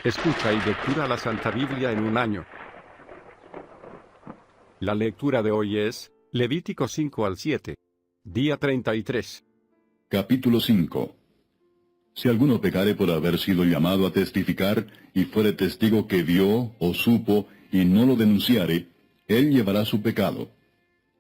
Escucha y lectura la Santa Biblia en un año. La lectura de hoy es Levítico 5 al 7. Día 33. Capítulo 5. Si alguno pecare por haber sido llamado a testificar, y fuere testigo que vio o supo, y no lo denunciare, él llevará su pecado.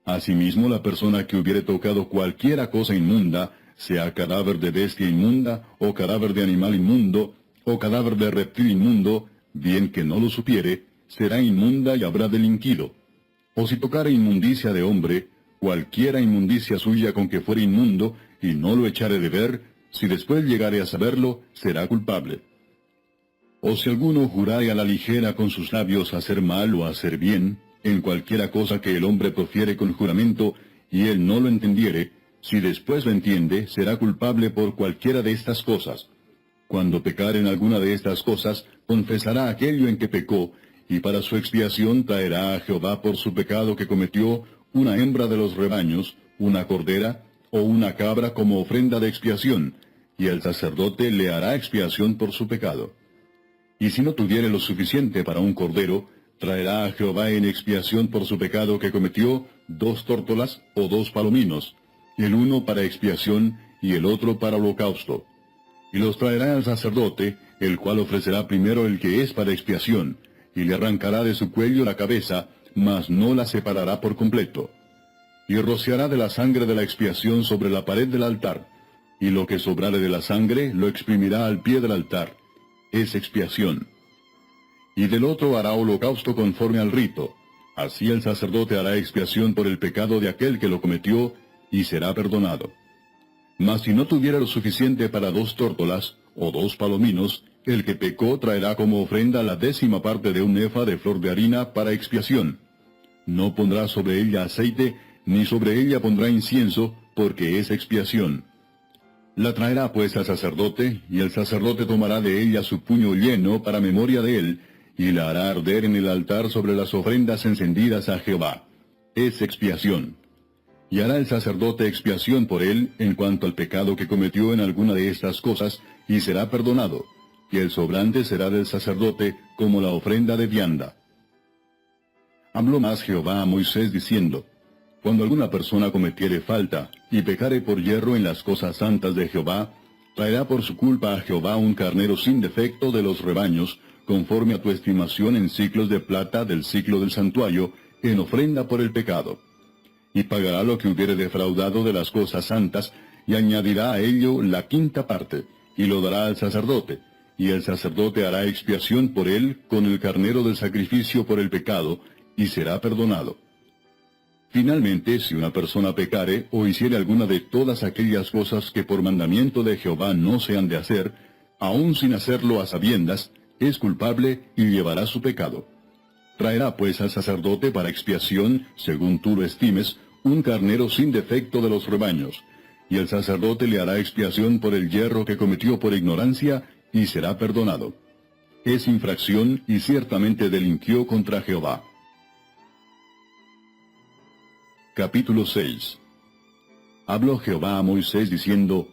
Asimismo, la persona que hubiere tocado cualquiera cosa inmunda, sea cadáver de bestia inmunda, o cadáver de animal inmundo, o cadáver de reptil inmundo, bien que no lo supiere, será inmunda y habrá delinquido. O si tocare inmundicia de hombre, cualquiera inmundicia suya con que fuere inmundo, y no lo echare de ver, si después llegare a saberlo, será culpable. O si alguno jurare a la ligera con sus labios hacer mal o hacer bien, en cualquiera cosa que el hombre profiere con juramento, y él no lo entendiere, si después lo entiende, será culpable por cualquiera de estas cosas. Cuando pecare en alguna de estas cosas, confesará aquello en que pecó, y para su expiación traerá a Jehová por su pecado que cometió una hembra de los rebaños, una cordera, o una cabra como ofrenda de expiación, y el sacerdote le hará expiación por su pecado. Y si no tuviere lo suficiente para un cordero, traerá a Jehová en expiación por su pecado que cometió 2 tórtolas o 2 palominos, el uno para expiación y el otro para holocausto. Y los traerá al sacerdote, el cual ofrecerá primero el que es para expiación, y le arrancará de su cuello la cabeza, mas no la separará por completo. Y rociará de la sangre de la expiación sobre la pared del altar, y lo que sobrare de la sangre lo exprimirá al pie del altar. Es expiación. Y del otro hará holocausto conforme al rito. Así el sacerdote hará expiación por el pecado de aquel que lo cometió, y será perdonado. Mas si no tuviera lo suficiente para 2 tórtolas, o 2 palominos, el que pecó traerá como ofrenda la 10ª parte de un efa de flor de harina para expiación. No pondrá sobre ella aceite, ni sobre ella pondrá incienso, porque es expiación. La traerá pues al sacerdote, y el sacerdote tomará de ella su puño lleno para memoria de él, y la hará arder en el altar sobre las ofrendas encendidas a Jehová. Es expiación. Y hará el sacerdote expiación por él en cuanto al pecado que cometió en alguna de estas cosas, y será perdonado, y el sobrante será del sacerdote como la ofrenda de vianda. Habló más Jehová a Moisés diciendo: Cuando alguna persona cometiere falta, y pecare por yerro en las cosas santas de Jehová, traerá por su culpa a Jehová un carnero sin defecto de los rebaños, conforme a tu estimación en siclos de plata del siclo del santuario, en ofrenda por el pecado. Y pagará lo que hubiere defraudado de las cosas santas, y añadirá a ello la 5ª parte, y lo dará al sacerdote, y el sacerdote hará expiación por él con el carnero del sacrificio por el pecado, y será perdonado. Finalmente, si una persona pecare o hiciere alguna de todas aquellas cosas que por mandamiento de Jehová no se han de hacer, aun sin hacerlo a sabiendas, es culpable y llevará su pecado. Traerá pues al sacerdote para expiación, según tú lo estimes, un carnero sin defecto de los rebaños, y el sacerdote le hará expiación por el yerro que cometió por ignorancia, y será perdonado. Es infracción y ciertamente delinquió contra Jehová. Capítulo 6. Habló Jehová a Moisés diciendo: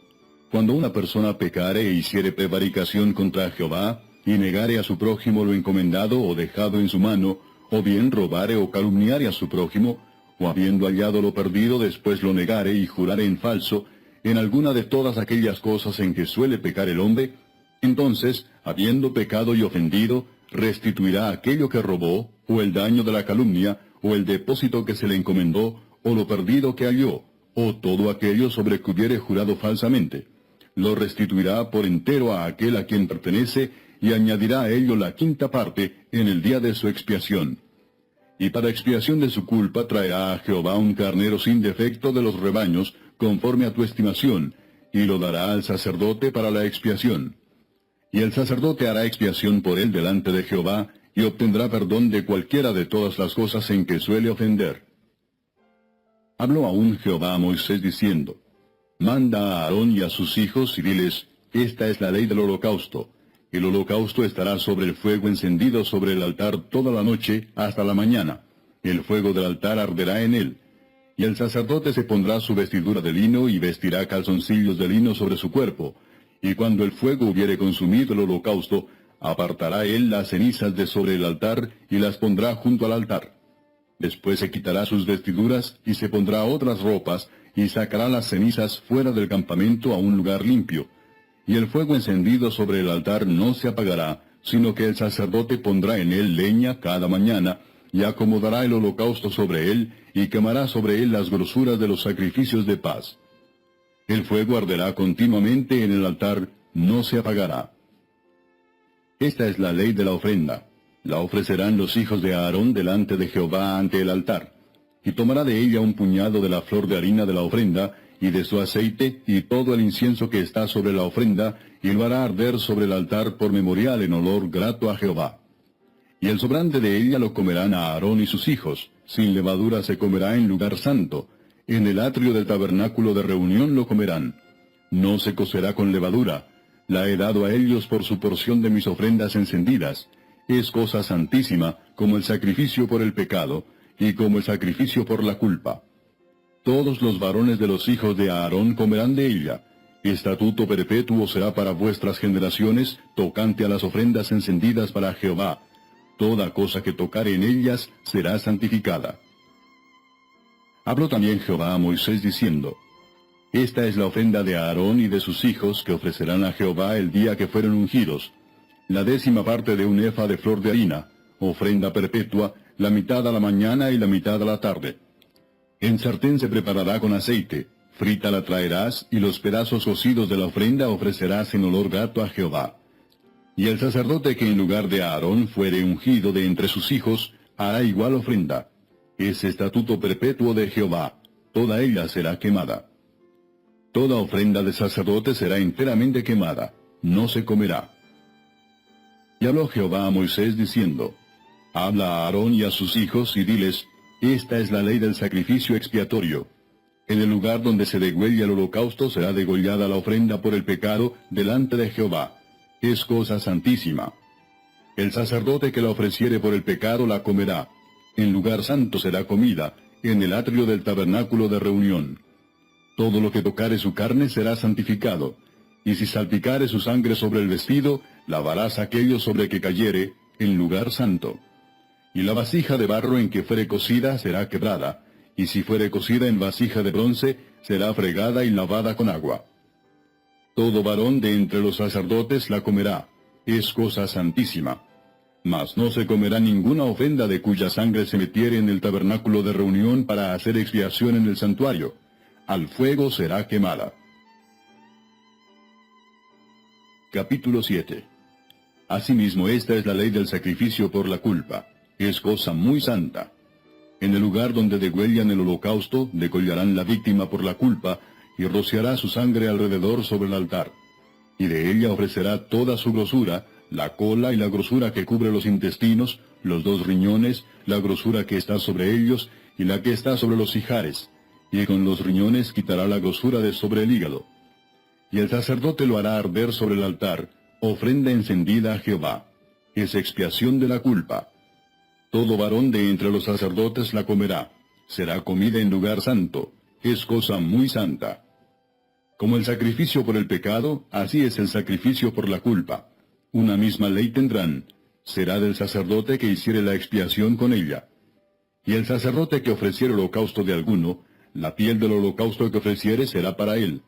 Cuando una persona pecare e hiciere prevaricación contra Jehová, y negare a su prójimo lo encomendado o dejado en su mano, o bien robare o calumniare a su prójimo, o habiendo hallado lo perdido después lo negare y jurare en falso, en alguna de todas aquellas cosas en que suele pecar el hombre, entonces, habiendo pecado y ofendido, restituirá aquello que robó, o el daño de la calumnia, o el depósito que se le encomendó, o lo perdido que halló, o todo aquello sobre que hubiere jurado falsamente. Lo restituirá por entero a aquel a quien pertenece, y añadirá a ello la 5ª parte en el día de su expiación. Y para expiación de su culpa traerá a Jehová un carnero sin defecto de los rebaños, conforme a tu estimación, y lo dará al sacerdote para la expiación. Y el sacerdote hará expiación por él delante de Jehová, y obtendrá perdón de cualquiera de todas las cosas en que suele ofender. Habló aún Jehová a Moisés diciendo: Manda a Aarón y a sus hijos, y diles: Esta es la ley del holocausto. El holocausto estará sobre el fuego encendido sobre el altar toda la noche hasta la mañana. El fuego del altar arderá en él. Y el sacerdote se pondrá su vestidura de lino y vestirá calzoncillos de lino sobre su cuerpo. Y cuando el fuego hubiere consumido el holocausto, apartará él las cenizas de sobre el altar y las pondrá junto al altar. Después se quitará sus vestiduras y se pondrá otras ropas y sacará las cenizas fuera del campamento a un lugar limpio. Y el fuego encendido sobre el altar no se apagará, sino que el sacerdote pondrá en él leña cada mañana, y acomodará el holocausto sobre él, y quemará sobre él las grosuras de los sacrificios de paz. El fuego arderá continuamente en el altar, no se apagará. Esta es la ley de la ofrenda. La ofrecerán los hijos de Aarón delante de Jehová ante el altar. Y tomará de ella un puñado de la flor de harina de la ofrenda, y de su aceite, y todo el incienso que está sobre la ofrenda, y lo hará arder sobre el altar por memorial en olor grato a Jehová. Y el sobrante de ella lo comerán a Aarón y sus hijos. Sin levadura se comerá en lugar santo. En el atrio del tabernáculo de reunión lo comerán. No se cocerá con levadura. La he dado a ellos por su porción de mis ofrendas encendidas. Es cosa santísima, como el sacrificio por el pecado, y como el sacrificio por la culpa. Todos los varones de los hijos de Aarón comerán de ella. Estatuto perpetuo será para vuestras generaciones, tocante a las ofrendas encendidas para Jehová. Toda cosa que tocare en ellas será santificada. Habló también Jehová a Moisés diciendo: Esta es la ofrenda de Aarón y de sus hijos que ofrecerán a Jehová el día que fueron ungidos. La 10ª parte de un efa de flor de harina, ofrenda perpetua, la mitad a la mañana y la mitad a la tarde. En sartén se preparará con aceite, frita la traerás, y los pedazos cocidos de la ofrenda ofrecerás en olor grato a Jehová. Y el sacerdote que en lugar de Aarón fuere ungido de entre sus hijos, hará igual ofrenda. Es estatuto perpetuo de Jehová, toda ella será quemada. Toda ofrenda de sacerdote será enteramente quemada, no se comerá. Y habló Jehová a Moisés diciendo: Habla a Aarón y a sus hijos, y diles: Esta es la ley del sacrificio expiatorio. En el lugar donde se degüella el holocausto será degollada la ofrenda por el pecado delante de Jehová. Es cosa santísima. El sacerdote que la ofreciere por el pecado la comerá. En lugar santo será comida, en el atrio del tabernáculo de reunión. Todo lo que tocare su carne será santificado. Y si salpicare su sangre sobre el vestido, lavarás aquello sobre que cayere, en lugar santo. Y la vasija de barro en que fuere cocida será quebrada, y si fuere cocida en vasija de bronce, será fregada y lavada con agua. Todo varón de entre los sacerdotes la comerá, es cosa santísima. Mas no se comerá ninguna ofrenda de cuya sangre se metiere en el tabernáculo de reunión para hacer expiación en el santuario. Al fuego será quemada. Capítulo 7. Asimismo, esta es la ley del sacrificio por la culpa. Es cosa muy santa. En el lugar donde degüellan el holocausto, degollarán la víctima por la culpa, y rociará su sangre alrededor sobre el altar. Y de ella ofrecerá toda su grosura, la cola y la grosura que cubre los intestinos, los 2 riñones, la grosura que está sobre ellos, y la que está sobre los ijares. Y con los riñones quitará la grosura de sobre el hígado. Y el sacerdote lo hará arder sobre el altar, ofrenda encendida a Jehová. Es expiación de la culpa. Todo varón de entre los sacerdotes la comerá. Será comida en lugar santo. Es cosa muy santa. Como el sacrificio por el pecado, así es el sacrificio por la culpa. Una misma ley tendrán. Será del sacerdote que hiciere la expiación con ella. Y el sacerdote que ofreciere holocausto de alguno, la piel del holocausto que ofreciere será para él.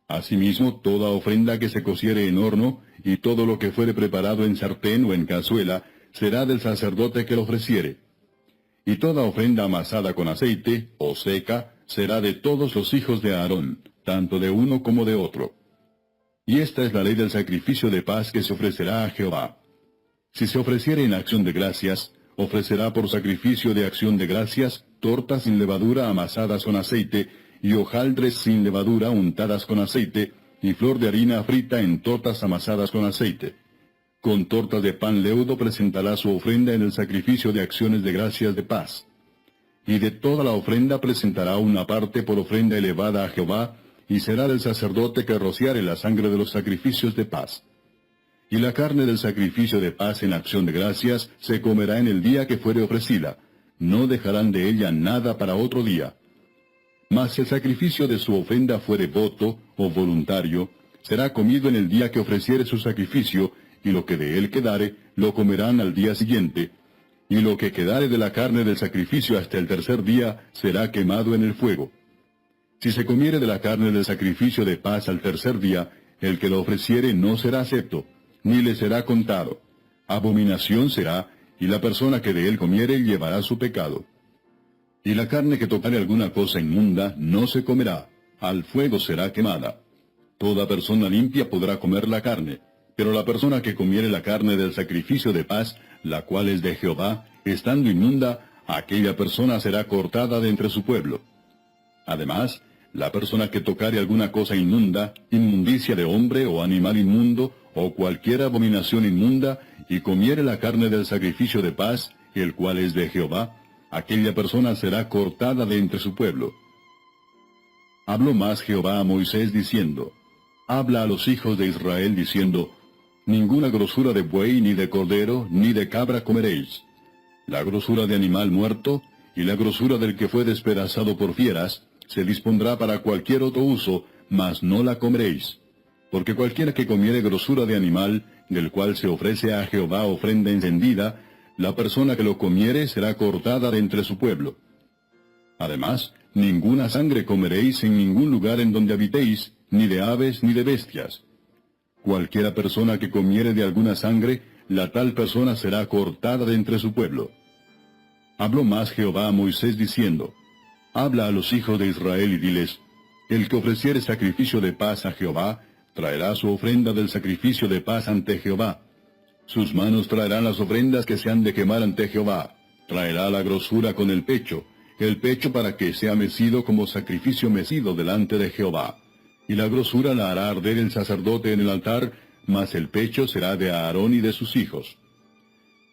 Asimismo, toda ofrenda que se cociere en horno, y todo lo que fuere preparado en sartén o en cazuela, será del sacerdote que lo ofreciere. Y toda ofrenda amasada con aceite, o seca, será de todos los hijos de Aarón, tanto de uno como de otro. Y esta es la ley del sacrificio de paz que se ofrecerá a Jehová. Si se ofreciere en acción de gracias, ofrecerá por sacrificio de acción de gracias tortas sin levadura amasadas con aceite, y hojaldres sin levadura untadas con aceite, y flor de harina frita en tortas amasadas con aceite. Con tortas de pan leudo presentará su ofrenda en el sacrificio de acciones de gracias de paz. Y de toda la ofrenda presentará una parte por ofrenda elevada a Jehová, y será del sacerdote que rociare la sangre de los sacrificios de paz. Y la carne del sacrificio de paz en acción de gracias se comerá en el día que fuere ofrecida. No dejarán de ella nada para otro día. Mas si el sacrificio de su ofrenda fuere voto o voluntario, será comido en el día que ofreciere su sacrificio, y lo que de él quedare, lo comerán al día siguiente, y lo que quedare de la carne del sacrificio hasta el tercer día será quemado en el fuego. Si se comiere de la carne del sacrificio de paz al tercer día, el que lo ofreciere no será acepto, ni le será contado. Abominación será, y la persona que de él comiere llevará su pecado. Y la carne que tocare alguna cosa inmunda no se comerá, al fuego será quemada. Toda persona limpia podrá comer la carne, pero la persona que comiere la carne del sacrificio de paz, la cual es de Jehová, estando inmunda, aquella persona será cortada de entre su pueblo. Además, la persona que tocare alguna cosa inmunda, inmundicia de hombre o animal inmundo, o cualquier abominación inmunda, y comiere la carne del sacrificio de paz, el cual es de Jehová, aquella persona será cortada de entre su pueblo. Habló más Jehová a Moisés diciendo, Habla a los hijos de Israel diciendo, Ninguna grosura de buey, ni de cordero, ni de cabra comeréis. La grosura de animal muerto, y la grosura del que fue despedazado por fieras, se dispondrá para cualquier otro uso, mas no la comeréis. Porque cualquiera que comiere grosura de animal, del cual se ofrece a Jehová ofrenda encendida, la persona que lo comiere será cortada de entre su pueblo. Además, ninguna sangre comeréis en ningún lugar en donde habitéis, ni de aves ni de bestias. Cualquiera persona que comiere de alguna sangre, la tal persona será cortada de entre su pueblo. Habló más Jehová a Moisés diciendo, Habla a los hijos de Israel y diles, El que ofreciere sacrificio de paz a Jehová, traerá su ofrenda del sacrificio de paz ante Jehová. Sus manos traerán las ofrendas que se han de quemar ante Jehová. Traerá la grosura con el pecho para que sea mecido como sacrificio mecido delante de Jehová. Y la grosura la hará arder el sacerdote en el altar, mas el pecho será de Aarón y de sus hijos.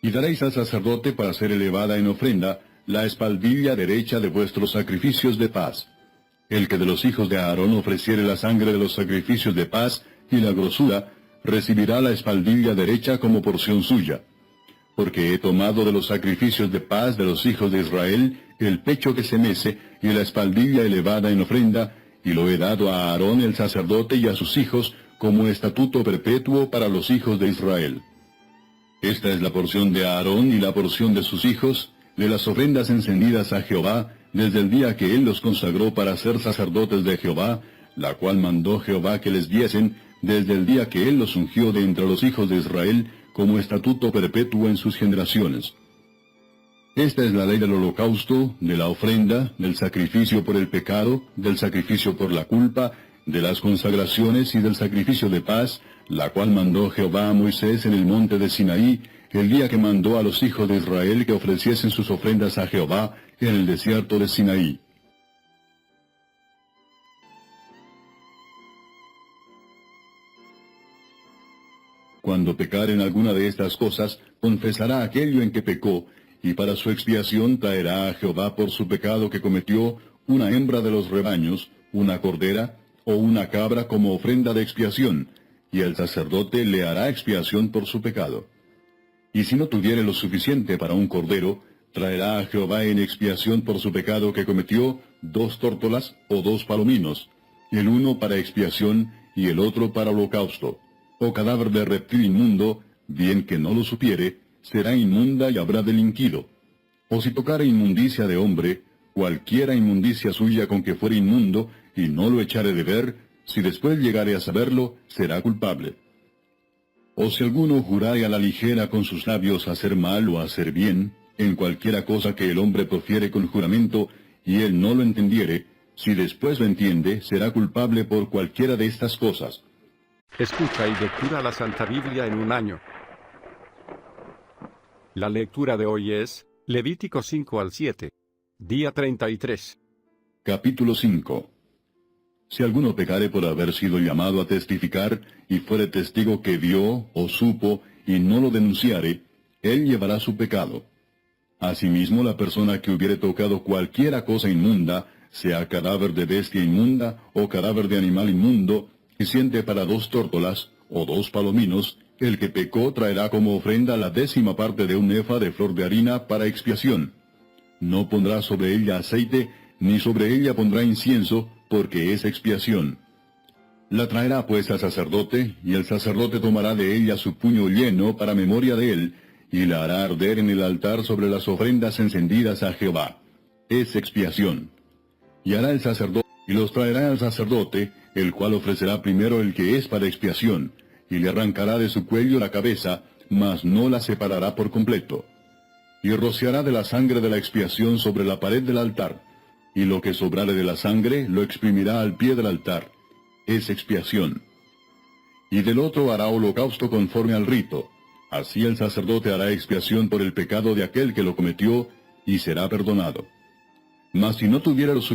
Y daréis al sacerdote para ser elevada en ofrenda la espaldilla derecha de vuestros sacrificios de paz. El que de los hijos de Aarón ofreciere la sangre de los sacrificios de paz y la grosura, recibirá la espaldilla derecha como porción suya. Porque he tomado de los sacrificios de paz de los hijos de Israel el pecho que se mece y la espaldilla elevada en ofrenda, y lo he dado a Aarón el sacerdote y a sus hijos como estatuto perpetuo para los hijos de Israel. Esta es la porción de Aarón y la porción de sus hijos, de las ofrendas encendidas a Jehová, desde el día que él los consagró para ser sacerdotes de Jehová, la cual mandó Jehová que les diesen, desde el día que él los ungió de entre los hijos de Israel, como estatuto perpetuo en sus generaciones. Esta es la ley del holocausto, de la ofrenda, del sacrificio por el pecado, del sacrificio por la culpa, de las consagraciones y del sacrificio de paz, la cual mandó Jehová a Moisés en el monte de Sinaí, el día que mandó a los hijos de Israel que ofreciesen sus ofrendas a Jehová en el desierto de Sinaí. Cuando pecare en alguna de estas cosas, confesará aquello en que pecó, y para su expiación traerá a Jehová por su pecado que cometió una hembra de los rebaños, una cordera, o una cabra como ofrenda de expiación, y el sacerdote le hará expiación por su pecado. Y si no tuviere lo suficiente para un cordero, traerá a Jehová en expiación por su pecado que cometió 2 tórtolas o 2 palominos, el uno para expiación y el otro para holocausto. O cadáver de reptil inmundo, bien que no lo supiere, será inmunda y habrá delinquido. O si tocare inmundicia de hombre, cualquiera inmundicia suya con que fuere inmundo, y no lo echare de ver, si después llegare a saberlo, será culpable. O si alguno jurare a la ligera con sus labios hacer mal o hacer bien, en cualquiera cosa que el hombre profiere con juramento, y él no lo entendiere, si después lo entiende, será culpable por cualquiera de estas cosas. Escucha y lectura la Santa Biblia en un año. La lectura de hoy es Levítico 5 al 7, día 33. Capítulo 5. Si alguno pecare por haber sido llamado a testificar, y fuere testigo que vio o supo, y no lo denunciare, él llevará su pecado. Asimismo, la persona que hubiere tocado cualquiera cosa inmunda, sea cadáver de bestia inmunda, o cadáver de animal inmundo, y siente para 2 tórtolas, o 2 palominos, el que pecó traerá como ofrenda la 10ª parte de un efa de flor de harina para expiación. No pondrá sobre ella aceite, ni sobre ella pondrá incienso, porque es expiación. La traerá pues al sacerdote, y el sacerdote tomará de ella su puño lleno para memoria de él, y la hará arder en el altar sobre las ofrendas encendidas a Jehová. Es expiación. Y hará el sacerdote, y los traerá al sacerdote, el cual ofrecerá primero el que es para expiación, y le arrancará de su cuello la cabeza, mas no la separará por completo. Y rociará de la sangre de la expiación sobre la pared del altar, y lo que sobrare de la sangre lo exprimirá al pie del altar. Es expiación. Y del otro hará holocausto conforme al rito. Así el sacerdote hará expiación por el pecado de aquel que lo cometió, y será perdonado. Mas si no tuviera lo suficiente,